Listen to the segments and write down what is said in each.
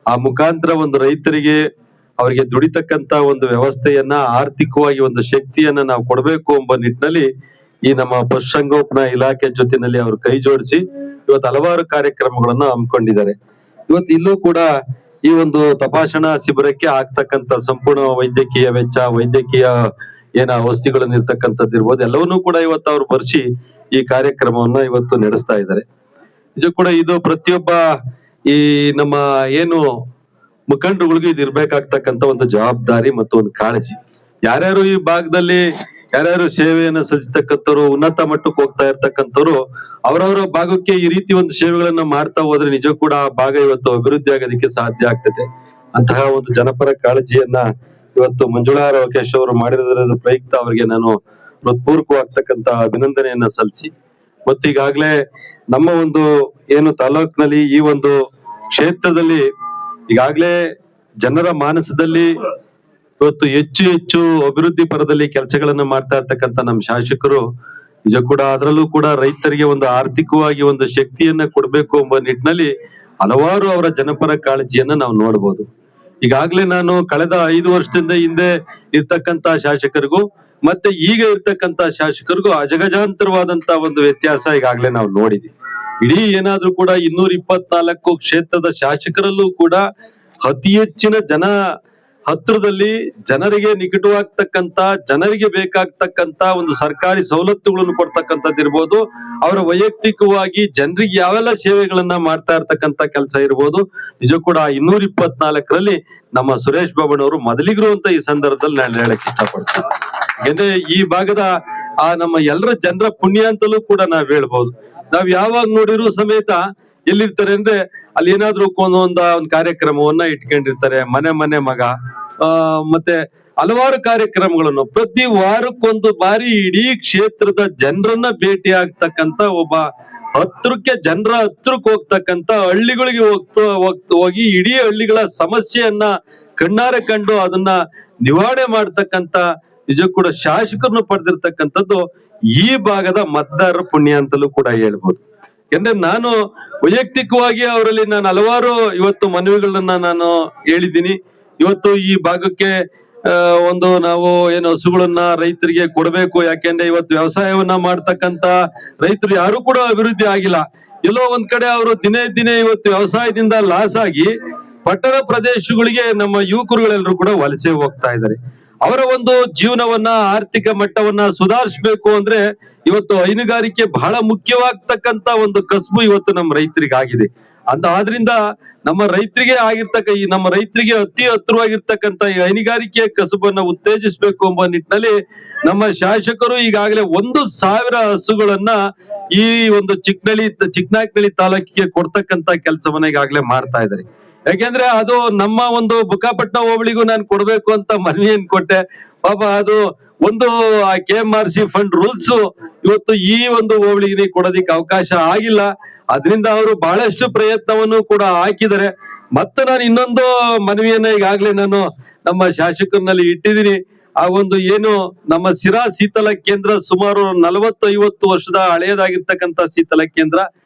ಆ ಮುಖಾಂತರ ಒಂದು ರೈತರಿಗೆ ಅವರಿಗೆ ದುಡಿತಕ್ಕಂತ ಒಂದು ವ್ಯವಸ್ಥೆಯನ್ನ ಆರ್ಥಿಕವಾಗಿ ಒಂದು ಶಕ್ತಿಯನ್ನ ನಾವು ಕೊಡಬೇಕು ಎಂಬ ನಿಟ್ಟಿನಲ್ಲಿ ಈ ನಮ್ಮ ಪಶುಸಂಗೋಪನಾ ಇಲಾಖೆ ಜೊತೆನಲ್ಲಿ ಅವರು ಕೈ ಜೋಡಿಸಿ ಇವತ್ತು ಹಲವಾರು ಕಾರ್ಯಕ್ರಮಗಳನ್ನು ಹಮ್ಮಿಕೊಂಡಿದ್ದಾರೆ. ಇವತ್ತು ಇಲ್ಲೂ ಕೂಡ ಈ ಒಂದು ತಪಾಸಣಾ ಶಿಬಿರಕ್ಕೆ ಆಗ್ತಕ್ಕಂತ ಸಂಪೂರ್ಣ ವೈದ್ಯಕೀಯ ವೆಚ್ಚ, ವೈದ್ಯಕೀಯ ಔಷಧಿಗಳನ್ನು ಇರ್ತಕ್ಕಂಥದ್ದು ಇರ್ಬೋದು, ಎಲ್ಲವನ್ನೂ ಕೂಡ ಇವತ್ತು ಅವ್ರು ಬರ್ಸಿ ಈ ಕಾರ್ಯಕ್ರಮವನ್ನ ಇವತ್ತು ನಡೆಸ್ತಾ ಇದ್ದಾರೆ. ಇದು ಕೂಡ ಇದು ಪ್ರತಿಯೊಬ್ಬ ಈ ನಮ್ಮ ಮುಖಂಡರುಗಳಿಗೂ ಇದು ಇರ್ಬೇಕಾಗ್ತಕ್ಕಂತ ಒಂದು ಜವಾಬ್ದಾರಿ ಮತ್ತು ಒಂದು ಕಾಳಜಿ. ಯಾರ್ಯಾರು ಈ ಭಾಗದಲ್ಲಿ ಯಾರ್ಯಾರು ಸೇವೆಯನ್ನು ಸಲ್ಲಿಸತಕ್ಕಂಥವ್ರು, ಉನ್ನತ ಮಟ್ಟಕ್ಕೆ ಹೋಗ್ತಾ ಇರ್ತಕ್ಕಂಥವ್ರು ಅವರವರ ಭಾಗಕ್ಕೆ ಈ ರೀತಿ ಒಂದು ಸೇವೆಗಳನ್ನ ಮಾಡ್ತಾ ಹೋದ್ರೆ ನಿಜ ಕೂಡ ಆ ಭಾಗ ಇವತ್ತು ಅಭಿವೃದ್ಧಿ ಆಗೋದಕ್ಕೆ ಸಾಧ್ಯ ಆಗ್ತದೆ. ಅಂತಹ ಒಂದು ಜನಪರ ಕಾಳಜಿಯನ್ನ ಇವತ್ತು ಮಂಜುಳಾ ಲೋಕೇಶ್ ಅವರು ಮಾಡಿರೋದ್ರ ಪ್ರಯುಕ್ತ ಅವರಿಗೆ ನಾನು ಹೃತ್ಪೂರ್ವಕವಾಗ್ತಕ್ಕಂತ ಅಭಿನಂದನೆಯನ್ನ ಸಲ್ಲಿಸಿ, ಮತ್ತೀಗಾಗ್ಲೇ ನಮ್ಮ ಒಂದು ತಾಲೂಕಿನಲ್ಲಿ ಈ ಒಂದು ಕ್ಷೇತ್ರದಲ್ಲಿ ಈಗಾಗ್ಲೇ ಜನರ ಮಾನಸದಲ್ಲಿ ಇವತ್ತು ಹೆಚ್ಚು ಹೆಚ್ಚು ಅಭಿವೃದ್ಧಿ ಪರದಲ್ಲಿ ಕೆಲಸಗಳನ್ನ ಮಾಡ್ತಾ ಇರ್ತಕ್ಕಂಥ ನಮ್ಮ ಶಾಸಕರು ನಿಜ ಕೂಡ ಅದರಲ್ಲೂ ಕೂಡ ರೈತರಿಗೆ ಒಂದು ಆರ್ಥಿಕವಾಗಿ ಒಂದು ಶಕ್ತಿಯನ್ನ ಕೊಡ್ಬೇಕು ಎಂಬ ನಿಟ್ಟಿನಲ್ಲಿ ಹಲವಾರು ಅವರ ಜನಪರ ಕಾಳಜಿಯನ್ನ ನಾವು ನೋಡ್ಬೋದು. ಈಗಾಗ್ಲೇ ನಾನು ಕಳೆದ 5 ವರ್ಷದಿಂದ ಹಿಂದೆ ಇರ್ತಕ್ಕಂತ ಶಾಸಕರಿಗೂ ಮತ್ತೆ ಈಗ ಇರ್ತಕ್ಕಂತ ಶಾಸಕರಿಗೂ ಅಜಗಜಾಂತರವಾದಂತ ಒಂದು ವ್ಯತ್ಯಾಸ ಈಗಾಗ್ಲೇ ನಾವು ನೋಡಿದ್ವಿ. ಇಡೀ ಏನಾದ್ರೂ ಕೂಡ 224 ಕ್ಷೇತ್ರದ ಶಾಸಕರಲ್ಲೂ ಕೂಡ ಅತಿ ಹೆಚ್ಚಿನ ಜನ ಹತ್ರದಲ್ಲಿ ಜನರಿಗೆ ನಿಕಟವಾಗ್ತಕ್ಕಂತ, ಜನರಿಗೆ ಬೇಕಾಗ್ತಕ್ಕಂತ ಒಂದು ಸರ್ಕಾರಿ ಸವಲತ್ತುಗಳನ್ನು ಕೊಡ್ತಕ್ಕಂಥದ್ದು ಇರ್ಬೋದು, ಅವರ ವೈಯಕ್ತಿಕವಾಗಿ ಜನರಿಗೆ ಯಾವೆಲ್ಲ ಸೇವೆಗಳನ್ನ ಮಾಡ್ತಾ ಇರ್ತಕ್ಕಂತ ಕೆಲಸ ಇರ್ಬೋದು. ನಿಜ ಕೂಡ 224ರಲ್ಲಿ ನಮ್ಮ ಸುರೇಶ್ ಬಾಬಣ್ಣವರು ಮೊದಲಿಗರು ಅಂತ ಈ ಸಂದರ್ಭದಲ್ಲಿ ನಾನು ಹೇಳಕ್ ಇಷ್ಟಪಡ್ತೀನಿ. ಯಾಕಂದ್ರೆ ಈ ಭಾಗದ ನಮ್ಮ ಎಲ್ಲರ ಜನರ ಪುಣ್ಯ ಅಂತಲೂ ಕೂಡ ನಾವ್ ಹೇಳ್ಬೋದು. ನಾವ್ ಯಾವಾಗ ನೋಡಿದ್ರು ಸಮೇತ ಎಲ್ಲಿರ್ತಾರೆ ಅಂದ್ರೆ ಅಲ್ಲಿ ಏನಾದ್ರೂ ಒಂದು ಕಾರ್ಯಕ್ರಮವನ್ನ ಇಟ್ಕೊಂಡಿರ್ತಾರೆ. ಮನೆ ಮಗ ಮತ್ತೆ ಹಲವಾರು ಕಾರ್ಯಕ್ರಮಗಳನ್ನು ಪ್ರತಿ ವಾರಕ್ಕೊಂದು ಬಾರಿ ಇಡೀ ಕ್ಷೇತ್ರದ ಜನರನ್ನ ಭೇಟಿ ಆಗ್ತಕ್ಕಂತ ಒಬ್ಬ ಜನರ ಹತ್ರಕ್ಕೆ ಹೋಗ್ತಕ್ಕಂತ ಹಳ್ಳಿಗಳಿಗೆ ಹೋಗಿ ಇಡೀ ಹಳ್ಳಿಗಳ ಸಮಸ್ಯೆಯನ್ನ ಕಣ್ಣಾರೆ ಕಂಡು ಅದನ್ನ ನಿವಾರಣೆ ಮಾಡ್ತಕ್ಕಂತ ನಿಜ ಕೂಡ ಶಾಸಕರನ್ನು ಪಡೆದಿರ್ತಕ್ಕಂಥದ್ದು ಈ ಭಾಗದ ಮತದಾರರ ಪುಣ್ಯ ಅಂತಲೂ ಕೂಡ ಹೇಳ್ಬೋದು. ಯಾಕಂದ್ರೆ ನಾನು ವೈಯಕ್ತಿಕವಾಗಿ ಅವರಲ್ಲಿ ನಾನು ಹಲವಾರು ಇವತ್ತು ಮನವಿಗಳನ್ನ ನಾನು ಹೇಳಿದ್ದೀನಿ. ಇವತ್ತು ಈ ಭಾಗಕ್ಕೆ ನಾವು ಹಸುಗಳನ್ನ ರೈತರಿಗೆ ಕೊಡಬೇಕು. ಯಾಕೆಂದ್ರೆ ಇವತ್ತು ವ್ಯವಸಾಯವನ್ನ ಮಾಡ್ತಕ್ಕಂತ ರೈತರು ಯಾರು ಕೂಡ ಅಭಿವೃದ್ಧಿ ಆಗಿಲ್ಲ. ಎಲ್ಲೋ ಒಂದ್ ಕಡೆ ಅವರು ದಿನೇ ಇವತ್ತು ವ್ಯವಸಾಯದಿಂದ ಲಾಸ್ ಆಗಿ ಪಟ್ಟಣ ಪ್ರದೇಶಗಳಿಗೆ ನಮ್ಮ ಯುವಕರುಗಳೆಲ್ಲರೂ ಕೂಡ ವಲಸೆ ಹೋಗ್ತಾ ಇದ್ದಾರೆ. ಅವರ ಒಂದು ಜೀವನವನ್ನ, ಆರ್ಥಿಕ ಮಟ್ಟವನ್ನ ಸುಧಾರಿಸಬೇಕು ಅಂದ್ರೆ ಇವತ್ತು ಹೈನುಗಾರಿಕೆ ಬಹಳ ಮುಖ್ಯವಾಗ್ತಕ್ಕಂತ ಒಂದು ಕಸಬು ಇವತ್ತು ನಮ್ಮ ರೈತರಿಗೆ ಆಗಿದೆ. ಆದ್ರಿಂದ ನಮ್ಮ ರೈತರಿಗೆ ನಮ್ಮ ರೈತರಿಗೆ ಅತಿ ಹತ್ತಿರವಾಗಿರ್ತಕ್ಕಂತ ಈ ಹೈನುಗಾರಿಕೆ ಕಸಬನ್ನ ಉತ್ತೇಜಿಸಬೇಕು ಎಂಬ ನಿಟ್ಟಿನಲ್ಲಿ ನಮ್ಮ ಶಾಸಕರು ಈಗಾಗಲೇ 1,000 ಹಸುಗಳನ್ನ ಈ ಒಂದು ಚಿಕ್ಕನಾಯಕನಹಳ್ಳಿ ತಾಲೂಕಿಗೆ ಕೊಡ್ತಕ್ಕಂತ ಕೆಲಸವನ್ನ ಈಗಾಗಲೇ ಮಾಡ್ತಾ ಇದ್ದಾರೆ. ಯಾಕೆಂದ್ರೆ ಅದು ನಮ್ಮ ಒಂದು ಬುಕ್ಕಾಪಟ್ನ ಹೋಬಳಿಗೂ ನಾನು ಕೊಡ್ಬೇಕು ಅಂತ ಮನವಿಯನ್ನು ಕೊಟ್ಟೆ. ಪಾಪ ಅದು ಒಂದು KMRC ಫಂಡ್ ರೂಲ್ಸ್ ಇವತ್ತು ಈ ಒಂದು ಹೋಬಳಿಗೆ ಕೊಡೋದಿಕ್ಕೆ ಅವಕಾಶ ಆಗಿಲ್ಲ. ಅದರಿಂದ ಅವರು ಬಹಳಷ್ಟು ಪ್ರಯತ್ನವನ್ನು ಕೂಡ ಹಾಕಿದ್ದಾರೆ. ಮತ್ತೆ ನಾನು ಇನ್ನೊಂದು ಮನವಿಯನ್ನ ಈಗಾಗ್ಲೇ ನಾನು ನಮ್ಮ ಶಾಸಕರಲ್ಲಿ ಇಟ್ಟಿದ್ದೀನಿ. ಆ ಒಂದು ನಮ್ಮ ಸಿರಾ ಶೀತಲ ಕೇಂದ್ರ ಸುಮಾರು 40-50 ವರ್ಷದ ಹಳೆಯದಾಗಿರ್ತಕ್ಕಂಥ ಶೀತಲ ಕೇಂದ್ರ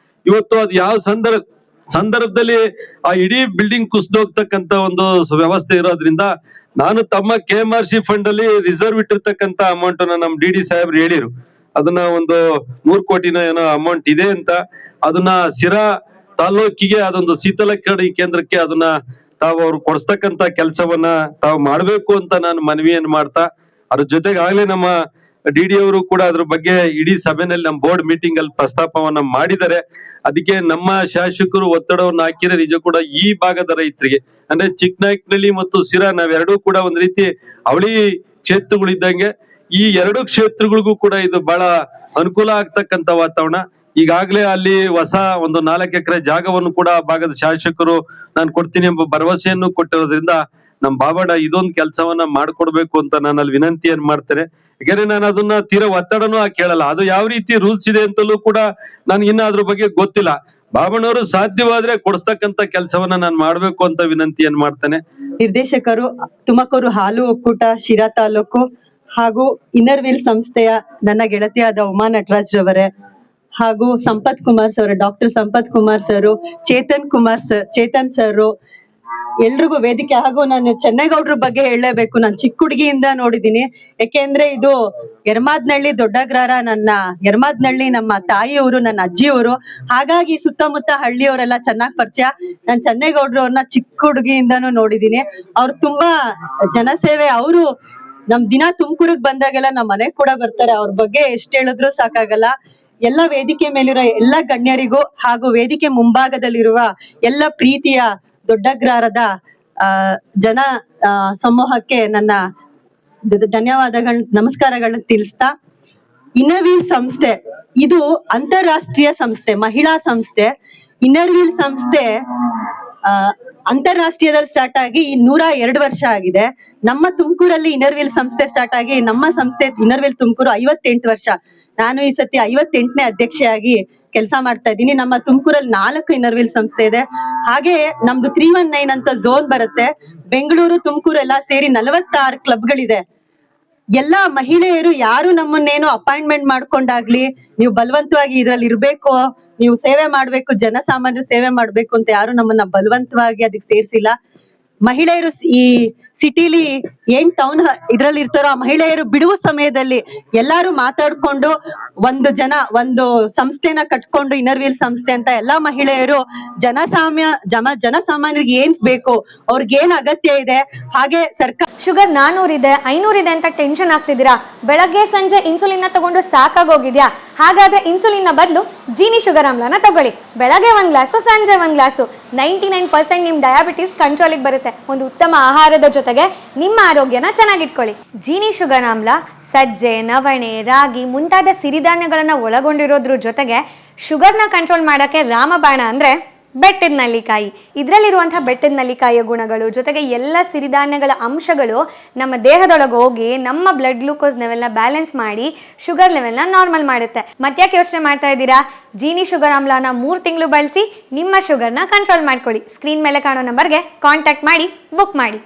ಇವತ್ತು ಅದು ಯಾವ ಸಂದರ್ಭದಲ್ಲಿ ಆ ಇಡೀ ಬಿಲ್ಡಿಂಗ್ ಕುಸಿದೋಗ್ತಕ್ಕಂತ ಒಂದು ವ್ಯವಸ್ಥೆ ಇರೋದ್ರಿಂದ ನಾನು ತಮ್ಮ KMRC ಫಂಡ್ ಅಲ್ಲಿ ರಿಸರ್ವ್ ಇಟ್ಟಿರ್ತಕ್ಕಂತ ಅಮೌಂಟ್ ಅನ್ನ ನಮ್ಮ DD ಸಾಹೇಬ್ರು ಹೇಳಿರು. ಅದನ್ನ ಒಂದು 3 ಕೋಟಿನ ಅಮೌಂಟ್ ಇದೆ ಅಂತ ಅದನ್ನ ಸಿರಾ ತಾಲೂಕಿಗೆ ಅದೊಂದು ಶೀತಲ ಕೇಂದ್ರಕ್ಕೆ ಅದನ್ನ ಅವ್ರು ಕೊಡಿಸ್ತಕ್ಕಂತ ಕೆಲಸವನ್ನ ತಾವು ಮಾಡ್ಬೇಕು ಅಂತ ನಾನು ಮನವಿಯನ್ನು ಮಾಡ್ತಾ, ಅದ್ರ ಜೊತೆಗೆ ಆಗ್ಲೇ ನಮ್ಮ DD ಅವರು ಕೂಡ ಅದ್ರ ಬಗ್ಗೆ ಇಡೀ ಸಭೆನಲ್ಲಿ ನಮ್ಮ ಬೋರ್ಡ್ ಮೀಟಿಂಗ್ ಅಲ್ಲಿ ಪ್ರಸ್ತಾಪವನ್ನ ಮಾಡಿದ್ದಾರೆ. ಅದಕ್ಕೆ ನಮ್ಮ ಶಾಸಕರು ಒತ್ತಡವನ್ನು ಹಾಕಿದ್ರೆ ನಿಜ ಕೂಡ ಈ ಭಾಗದ ರೈತರಿಗೆ ಅಂದ್ರೆ ಚಿಕ್ಕನಾಯಕನಹಳ್ಳಿ ಮತ್ತು ಸಿರಾ ನಾವೆರಡೂ ಕೂಡ ಒಂದ್ ರೀತಿ ಅವಳಿ ಕ್ಷೇತ್ರಗಳಿದ್ದಂಗೆ ಈ 2 ಕ್ಷೇತ್ರಗಳಿಗೂ ಕೂಡ ಇದು ಬಹಳ ಅನುಕೂಲ ಆಗ್ತಕ್ಕಂತ ವಾತಾವರಣ. ಈಗಾಗ್ಲೇ ಅಲ್ಲಿ ಹೊಸ ಒಂದು 4 ಎಕರೆ ಜಾಗವನ್ನು ಕೂಡ ಭಾಗದ ಶಾಸಕರು ನಾನು ಕೊಡ್ತೀನಿ ಎಂಬ ಭರವಸೆಯನ್ನು ಕೊಟ್ಟಿರೋದ್ರಿಂದ ನಮ್ ಬಾಬಣ್ಣ ಇದೊಂದು ಕೆಲಸವನ್ನ ಮಾಡ್ಕೊಡ್ಬೇಕು ಅಂತ ನಾನು ಅಲ್ಲಿ ವಿನಂತಿಯನ್ನು ಮಾಡ್ತೇನೆ. ಯಾಕಂದ್ರೆ ನಾನು ಅದನ್ನ ತೀರಾ ಒತ್ತಡನೂ ಕೇಳಲ್ಲ. ಅದು ಯಾವ ರೀತಿ ರೂಲ್ಸ್ ಇದೆ ಅಂತಲೂ ಕೂಡ ನನ್ಗೆ ಇನ್ನ ಅದ್ರ ಬಗ್ಗೆ ಗೊತ್ತಿಲ್ಲ. ಬಾಬಣ್ಣವರು ಸಾಧ್ಯವಾದ್ರೆ ಕೊಡಿಸ್ತಕ್ಕಂತ ಕೆಲಸವನ್ನ ನಾನು ಮಾಡ್ಬೇಕು ಅಂತ ವಿನಂತಿಯನ್ನು ಮಾಡ್ತೇನೆ. ನಿರ್ದೇಶಕರು ತುಮಕೂರು ಹಾಲು ಒಕ್ಕೂಟ ಶಿರಾ ತಾಲೂಕು ಹಾಗೂ ಇನ್ನರ್ವೀಲ್ ಸಂಸ್ಥೆಯ ನನ್ನ ಗೆಳತಿಯಾದ ಉಮಾ ನಟರಾಜ್ ರವರೇ ಹಾಗೂ Sampath Kumar sir, doctor Sampath Kumar sir, Chetan sir, ಎಲ್ರಿಗೂ ವೇದಿಕೆ ಹಾಗೂ ನಾನು ಚೆನ್ನೇಗೌಡ್ರ ಬಗ್ಗೆ ಹೇಳಲೇಬೇಕು. ನಾನು ಚಿಕ್ಕ ಹುಡುಗಿಯಿಂದ ನೋಡಿದೀನಿ. ಯಾಕೆಂದ್ರೆ ಇದು ಯರಮಾದ್ನಹಳ್ಳಿ ದೊಡ್ಡಗ್ರಾರ, ನನ್ನ ಯರಮಾದ್ನಹಳ್ಳಿ ನಮ್ಮ ತಾಯಿಯವರು, ನನ್ನ ಅಜ್ಜಿಯವರು. ಹಾಗಾಗಿ ಸುತ್ತಮುತ್ತ ಹಳ್ಳಿಯವರೆಲ್ಲ ಚೆನ್ನಾಗಿ ಪರಿಚಯ. ನಾನು ಚೆನ್ನೇಗೌಡ್ರು ಅವ್ರನ್ನ ಚಿಕ್ಕ ಹುಡುಗಿಯಿಂದಾನು ನೋಡಿದೀನಿ. ಅವ್ರು ತುಂಬಾ ಜನಸೇವೆ. ಅವರು ನಮ್ ದಿನ ತುಮಕೂರಿಗೆ ಬಂದಾಗೆಲ್ಲ ನಮ್ಮ ಮನೆಗ್ ಕೂಡ ಬರ್ತಾರೆ. ಅವ್ರ ಬಗ್ಗೆ ಎಷ್ಟ್ ಹೇಳಿದ್ರು ಸಾಕಾಗಲ್ಲ. ಎಲ್ಲ ವೇದಿಕೆ ಮೇಲಿರೋ ಎಲ್ಲ ಗಣ್ಯರಿಗೂ ಹಾಗೂ ವೇದಿಕೆ ಮುಂಭಾಗದಲ್ಲಿರುವ ಎಲ್ಲ ಪ್ರೀತಿಯ ದೊಡ್ಡಗ್ರಾರದ ಜನ ಸಮೂಹಕ್ಕೆ ನನ್ನ ಧನ್ಯವಾದಗಳು, ನಮಸ್ಕಾರಗಳನ್ನ ತಿಳಿಸ್ತಾ, ಇನ್ನರ್ವೀಲ್ ಸಂಸ್ಥೆ ಇದು ಅಂತಾರಾಷ್ಟ್ರೀಯ ಸಂಸ್ಥೆ, ಮಹಿಳಾ ಸಂಸ್ಥೆ. ಇನ್ನರ್ವೀಲ್ ಸಂಸ್ಥೆ ಅಂತಾರಾಷ್ಟ್ರೀಯದಲ್ಲಿ ಸ್ಟಾರ್ಟ್ ಆಗಿ 102 ವರ್ಷ ಆಗಿದೆ. ನಮ್ಮ ತುಮಕೂರಲ್ಲಿ ಇನ್ನರ್ವೀಲ್ ಸಂಸ್ಥೆ ಸ್ಟಾರ್ಟ್ ಆಗಿ, ನಮ್ಮ ಸಂಸ್ಥೆ ಇನ್ನರ್ವೀಲ್ ತುಮಕೂರು 58 ವರ್ಷ. ನಾನು ಈ ಸತಿ 58ನೇ ಅಧ್ಯಕ್ಷೆಯಾಗಿ ಕೆಲಸ ಮಾಡ್ತಾ ಇದ್ದೀನಿ. ನಮ್ಮ ತುಮಕೂರಲ್ಲಿ 4 ಇನ್ನರ್ವೀಲ್ ಸಂಸ್ಥೆ ಇದೆ. ಹಾಗೆ ನಮ್ದು 319 ಅಂತ ಝೋನ್ ಬರುತ್ತೆ. ಬೆಂಗಳೂರು, ತುಮಕೂರು ಎಲ್ಲ ಸೇರಿ 46 ಕ್ಲಬ್ಗಳಿದೆ. ಎಲ್ಲ ಮಹಿಳೆಯರು ಯಾರು ನಮ್ಮನ್ನೇನು ಅಪಾಯಿಂಟ್ಮೆಂಟ್ ಮಾಡ್ಕೊಂಡಾಗ್ಲಿ, ನೀವು ಬಲವಂತವಾಗಿ ಇದ್ರಲ್ಲಿ ಇರ್ಬೇಕು, ನೀವು ಸೇವೆ ಮಾಡ್ಬೇಕು, ಜನಸಾಮಾನ್ಯರು ಸೇವೆ ಮಾಡ್ಬೇಕು ಅಂತ ಯಾರು ನಮ್ಮನ್ನ ಬಲವಂತವಾಗಿ ಅದಕ್ಕೆ ಸೇರಿಸಿಲ್ಲ. ಮಹಿಳೆಯರು ಈ ಸಿಟಿಲಿ ಏನ್ ಟೌನ್ ಇದ್ರಲ್ಲಿ ಇರ್ತಾರೋ ಆ ಮಹಿಳೆಯರು ಬಿಡುವ ಸಮಯದಲ್ಲಿ ಎಲ್ಲಾರು ಮಾತಾಡ್ಕೊಂಡು ಒಂದು ಸಂಸ್ಥೆನ ಕಟ್ಕೊಂಡು, ಇನ್ನರ್ವೀಲ್ ಸಂಸ್ಥೆ ಅಂತ ಎಲ್ಲಾ ಮಹಿಳೆಯರು ಜನಸಾಮಾನ್ಯರಿಗೆ ಏನ್ ಬೇಕು, ಅವ್ರಿಗೆ ಏನ್ ಅಗತ್ಯ ಇದೆ, ಹಾಗೆ ಸರ್ಕಾರ ಶುಗರ್ 400 ಇದೆ 500 ಇದೆ ಅಂತ ಟೆನ್ಷನ್ ಆಗ್ತಿದ್ದೀರಾ? ಬೆಳಗ್ಗೆ ಸಂಜೆ ಇನ್ಸುಲಿನ್ ತಗೊಂಡು ಸಾಕಾಗೋಗಿದ್ಯಾ? ಹಾಗಾದ್ರೆ ಇನ್ಸುಲಿನ್ ಬದಲು ಜೀನಿ ಶುಗರ್ ಆಮ್ಲನ ತಗೊಳ್ಳಿ. ಬೆಳಗ್ಗೆ 1 ಗ್ಲಾಸು, ಸಂಜೆ 1 ಗ್ಲಾಸು. 99% ನಿಮ್ ಡಯಾಬಿಟಿಸ್ ಕಂಟ್ರೋಲಿಗೆ ಬರುತ್ತೆ. ಒಂದು ಉತ್ತಮ ಆಹಾರದ ಜೊತೆಗೆ ನಿಮ್ಮ ಆರೋಗ್ಯನ ಚೆನ್ನಾಗಿಟ್ಕೊಳ್ಳಿ. ಜೀನಿ ಶುಗರ್ ಆಮ್ಲ ಸಜ್ಜೆ, ನವಣೆ, ರಾಗಿ ಮುಂತಾದ ಸಿರಿಧಾನ್ಯಗಳನ್ನ ಒಳಗೊಂಡಿರೋದ್ರ ಜೊತೆಗೆ ಶುಗರ್ನ ಕಂಟ್ರೋಲ್ ಮಾಡಕ್ಕೆ ರಾಮಬಾಣ ಅಂದ್ರೆ ಬೆಟ್ಟದ ನಲ್ಲಿಕಾಯಿ. ಇದರಲ್ಲಿರುವಂತಹ ಬೆಟ್ಟದ ನಲ್ಲಿಕಾಯಿಯ ಗುಣಗಳು ಜೊತೆಗೆ ಎಲ್ಲ ಸಿರಿಧಾನ್ಯಗಳ ಅಂಶಗಳು ನಮ್ಮ ದೇಹದೊಳಗೆ ಹೋಗಿ ನಮ್ಮ ಬ್ಲಡ್ ಗ್ಲೂಕೋಸ್ ಲೆವೆಲ್ನ ಬ್ಯಾಲೆನ್ಸ್ ಮಾಡಿ ಶುಗರ್ ಲೆವೆಲ್ನ ನಾರ್ಮಲ್ ಮಾಡುತ್ತೆ. ಮತ್ತ್ಯಾಕೆ ಯೋಚನೆ ಮಾಡ್ತಾ ಇದ್ದೀರಾ? ಜೀನಿ ಶುಗರ್ ಆಮ್ಲನ 3 ತಿಂಗಳು ಬಳಸಿ ನಿಮ್ಮ ಶುಗರ್ನ ಕಂಟ್ರೋಲ್ ಮಾಡ್ಕೊಳ್ಳಿ. ಸ್ಕ್ರೀನ್ ಮೇಲೆ ಕಾಣೋ ನಂಬರ್ಗೆ ಕಾಂಟ್ಯಾಕ್ಟ್ ಮಾಡಿ ಬುಕ್ ಮಾಡಿ.